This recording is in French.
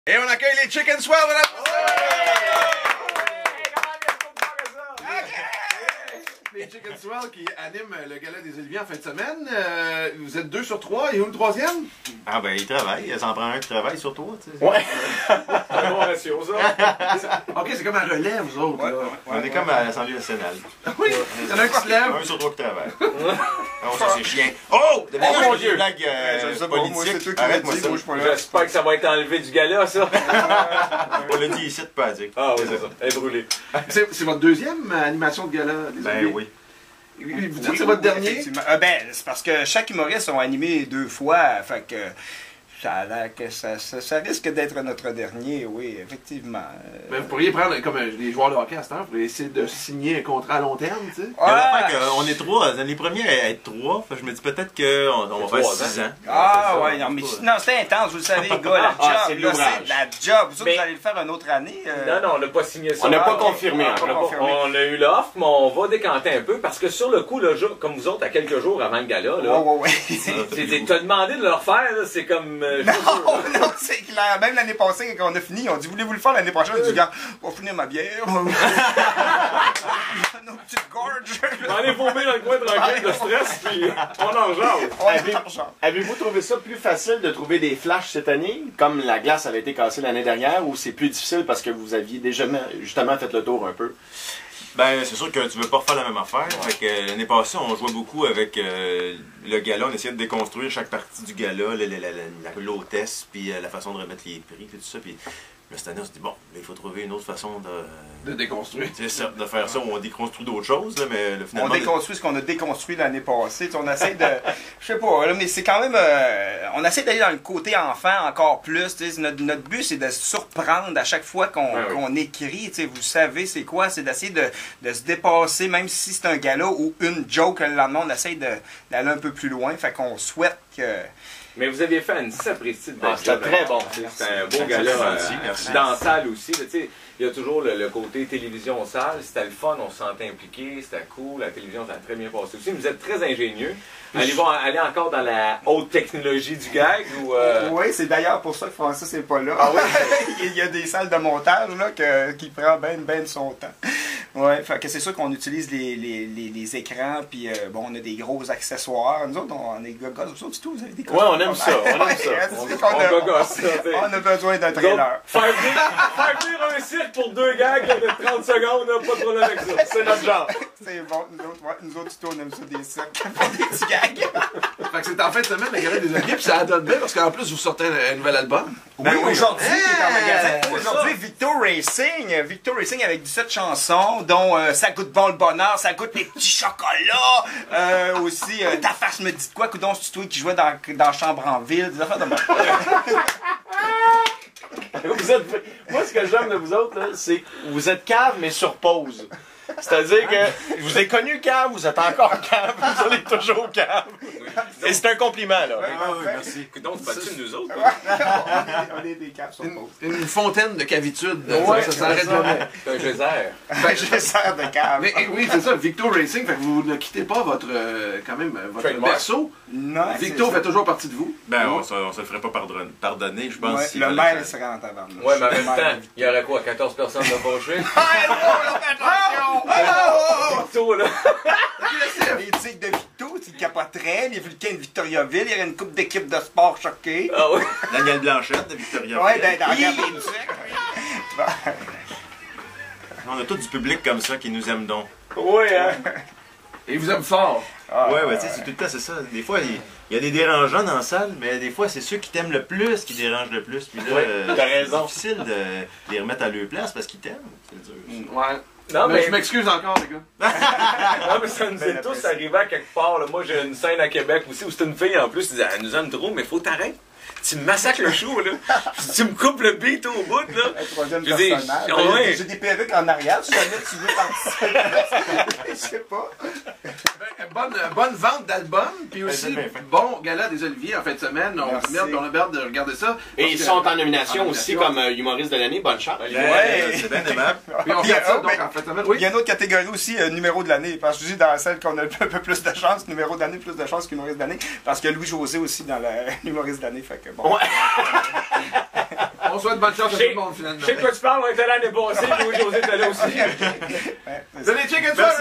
Et on accueille les Chicken Swell de la Les Chicken Swell qui animent le gala des Oliviers en fin de semaine. Vous êtes 2 sur 3. Et où le troisième? Ah ben il travaille, ça en prend un de travail sur toi. Tu sais. Ouais. C'est un bon ratio ça. Ok, c'est comme un relais, vous autres. Ouais, là. on est comme à l'Assemblée nationale. Oui, il y en a un qui se lève. Un sur 3 qui travaille. Oh, ça c'est chiant. Oh! Oh, mon Dieu! Des blagues politiques. Arrête-moi ça. J'espère que ça va être enlevé du gala, ça. On l'a dit ici, tu peux pas dire. Ah oui, c'est ça. Elle est brûlée. C'est votre deuxième animation de gala des Ben Oliviers? oui. Vous dites que c'est votre dernier? Ben, c'est parce que chaque humoriste ont animé 2 fois, fait que ça a l'air que ça risque d'être notre dernier, oui, effectivement. Ben, vous pourriez prendre comme les joueurs de hockey à cette heure, vous pourriez essayer de signer un contrat à long terme, tu sais. On est 3, les premiers à être 3, je me dis peut-être qu'on va faire 6 ans. Ah ouais, non, mais non, c'est intense, vous le savez, les gars, la job, là, c'est la job. Vous autres, vous allez le faire une autre année. Non, on n'a pas signé ça. On n'a pas confirmé. On a eu l'offre, mais on va décanter un peu parce que sur le coup, là, comme vous autres, à quelques jours avant le gala, là, t'as demandé de le refaire, là, c'est comme... non, c'est clair. Même l'année passée, quand on a fini, on dit voulez-vous le faire l'année prochaine? Je dis, gars, on va finir ma bière. Nos petites gorges. On est paumé dans le coin tranquille de stress, puis on en jase. Avez-vous trouvé ça plus facile de trouver des flashs cette année, comme la glace avait été cassée l'année dernière, ou c'est plus difficile parce que vous aviez déjà justement fait le tour un peu? Ben, c'est sûr que tu veux pas refaire la même affaire. Fait que l'année passée, on jouait beaucoup avec le gala. On essayait de déconstruire chaque partie du gala, l'hôtesse, puis la façon de remettre les prix, puis tout ça. Puis cette année, on se dit, bon, il faut trouver une autre façon de déconstruire. C'est ça, de faire ça. On déconstruit d'autres choses, là, mais finalement... On déconstruit ce qu'on a déconstruit l'année passée. On essaie de... Je sais pas, là, mais c'est quand même... on essaie d'aller dans le côté enfant encore plus. Notre but, c'est de se surprendre à chaque fois qu'on écrit. Vous savez, c'est quoi? C'est d'essayer de se dépasser, même si c'est un gala ou une joke le lendemain, on essaie d'aller un peu plus loin. Fait qu'on souhaite que... Mais vous aviez fait une sapristi de belle C'était très bon. C'était un beau gala. Merci. Dans la salle aussi. Il y a toujours le côté télévision-salle. C'était le fun, on se sentait impliqué, c'était cool. La télévision, ça a très bien passé aussi. Vous êtes très ingénieux. Allez-vous aller encore dans la haute technologie du gag? Ou Oui, c'est d'ailleurs pour ça que Francis n'est pas là. Ah oui? Il y a des salles de montage là, qui prend ben son temps. Ouais, fait que c'est sûr qu'on utilise les écrans, puis bon, on a des gros accessoires. Nous autres, on est gogos, vous autres, vous avez des Ouais, on aime ça, on aime ça. On a besoin d'un trailer. Faire venir un cirque pour 2 gags de 30 secondes, pas de problème avec ça. C'est notre genre. C'est bon, nous autres, on aime ça des cirques pour des petits gags. Fait que c'est en fin de semaine, la gala des Oliviers, puis ça donne bien, parce qu'en plus, vous sortez un nouvel album. Oui, aujourd'hui, qui est en magasin. Aujourd'hui, Victor Racing avec 17 chansons, dont Ça goûte bon le bonheur, Ça goûte les petits chocolats, aussi Ta face me dit de quoi, coudon, c'est toi qui jouais dans la chambre en ville, des affaires de moi. Moi, ce que j'aime de vous autres, c'est que vous êtes cave, mais sur pause. C'est-à-dire que je vous ai connu cave, vous êtes encore cave, vous allez toujours cave. Et c'est un compliment, là. Oui, merci. Donc, c'est pas-tu nous autres? On est des caves sur pause. Une fontaine de cavitude. Ouais, ça s'arrête jamais. C'est un geyser. Je sers de cave. Mais oui, c'est ça, Victor Racing, fait que vous ne quittez pas votre, quand même, votre Trademark. berceau. Non, Victor fait toujours partie de vous. Ben, on se le ferait pas pardonner, je pense. le maire serait en tabarnak. Ouais, mais en même temps, il y aurait quoi, 14 personnes de fauchées? Victo, là! Les tigres de Victo, ils capoteraient. Les Vulcains de Victoriaville, il y aurait une coupe d'équipes de sport choquées. Ah oui? Daniel Blanchette de Victoria. Ouais, dans la gamme des On a tout du public comme ça qui nous aime donc. Oui, hein? Et vous aime fort. Ouais, tu sais, c'est tout le temps, c'est ça. Des fois, il y a des dérangeants dans la salle, mais des fois, c'est ceux qui t'aiment le plus qui dérangent le plus. Puis là, t'as raison. c'est difficile de les remettre à leur place parce qu'ils t'aiment. C'est dur. Ouais. Non, mais je m'excuse encore, les gars. Non, mais ça nous est tous arrivé à quelque part. Là. Moi, j'ai une scène à Québec aussi où c'est une fille en plus qui dit elle nous aime trop, mais faut t'arrêter. Tu me massacres le show, là. Tu me coupes le beat au bout, là. Un troisième Je dis, personnage. ouais. J'ai des perruques en arrière, si jamais tu veux participer. Je sais pas. Bonne vente d'album, puis aussi bon gala des Oliviers en fin de semaine. On a hâte de regarder ça. Et ils sont en nomination aussi comme humoriste de l'année, bonne chance. Ouais, c'est bien aimable. Puis on regarde ça, donc en fin de semaine. Oui. Il y a une autre catégorie aussi, numéro de l'année. Parce que je dis dans celle qu'on a un peu plus de chance, numéro de l'année, plus de chance qu'humoriste de l'année. Parce que Louis-José aussi dans l'humoriste de l'année. Fait que bon. On On souhaite bonne chance à tout le monde, finalement. Je sais de quoi tu parles, on était là l'année passée, Louis-José était là aussi. Donnez chicken fun!